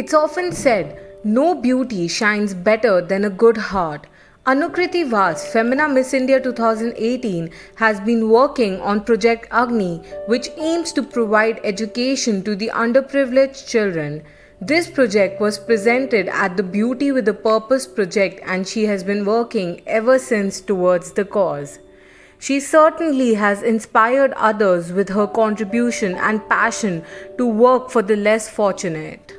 It's often said, no beauty shines better than a good heart. Anukriti Vas, Femina Miss India 2018, has been working on Project Agni, which aims to provide education to the underprivileged children. This project was presented at the Beauty with a Purpose project, and she has been working ever since towards the cause. She certainly has inspired others with her contribution and passion to work for the less fortunate.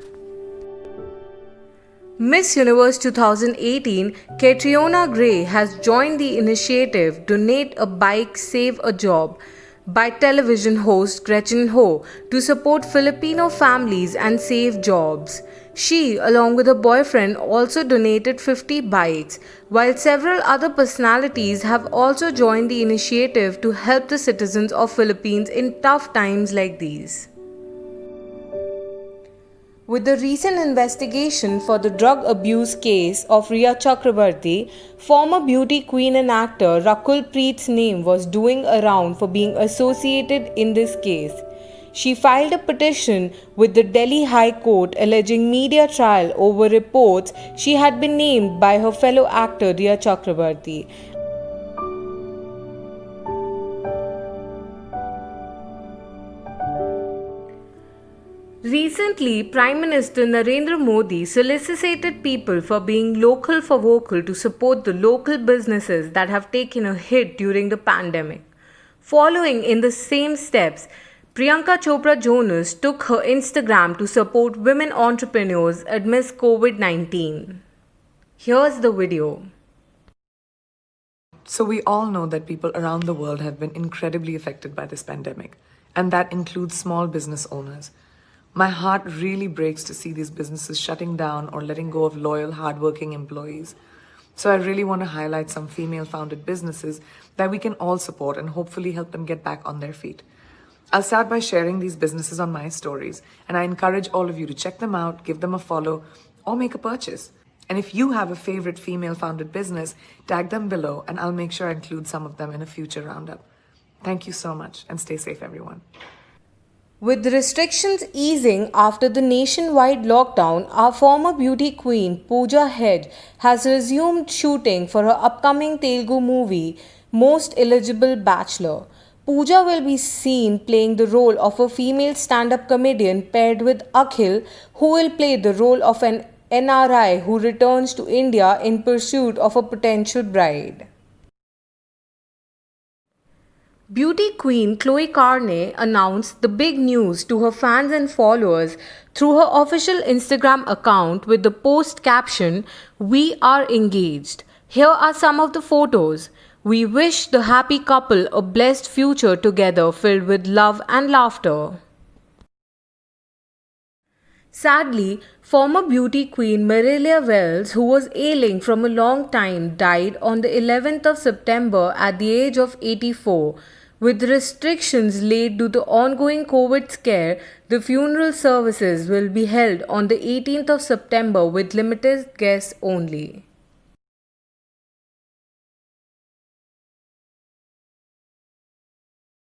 Miss Universe 2018, Catriona Gray has joined the initiative Donate a Bike, Save a Job by television host Gretchen Ho to support Filipino families and save jobs. She, along with her boyfriend, also donated 50 bikes, while several other personalities have also joined the initiative to help the citizens of Philippines in tough times like these. With the recent investigation for the drug abuse case of Rhea Chakrabarti, former beauty queen and actor Rakul Preet's name was doing around for being associated in this case. She filed a petition with the Delhi High Court alleging media trial over reports she had been named by her fellow actor Rhea Chakrabarti. Recently, Prime Minister Narendra Modi solicited people for being local for vocal to support the local businesses that have taken a hit during the pandemic. Following in the same steps, Priyanka Chopra Jonas took her Instagram to support women entrepreneurs amidst COVID-19. Here's the video. So we all know that people around the world have been incredibly affected by this pandemic, and that includes small business owners. My heart really breaks to see these businesses shutting down or letting go of loyal, hardworking employees. So I really want to highlight some female-founded businesses that we can all support and hopefully help them get back on their feet. I'll start by sharing these businesses on my stories, and I encourage all of you to check them out, give them a follow, or make a purchase. And if you have a favorite female-founded business, tag them below, and I'll make sure I include some of them in a future roundup. Thank you so much, and stay safe, everyone. With the restrictions easing after the nationwide lockdown, our former beauty queen Pooja Hedge has resumed shooting for her upcoming Telugu movie Most Eligible Bachelor. Pooja will be seen playing the role of a female stand-up comedian paired with Akhil, who will play the role of an NRI who returns to India in pursuit of a potential bride. Beauty queen Khloe Kardashian announced the big news to her fans and followers through her official Instagram account with the post caption, "We are engaged." Here are some of the photos. We wish the happy couple a blessed future together filled with love and laughter. Sadly, former beauty queen Marilia Wells, who was ailing from a long time, died on the 11th of September at the age of 84. With restrictions laid due to the ongoing COVID scare, the funeral services will be held on the 18th of September with limited guests only.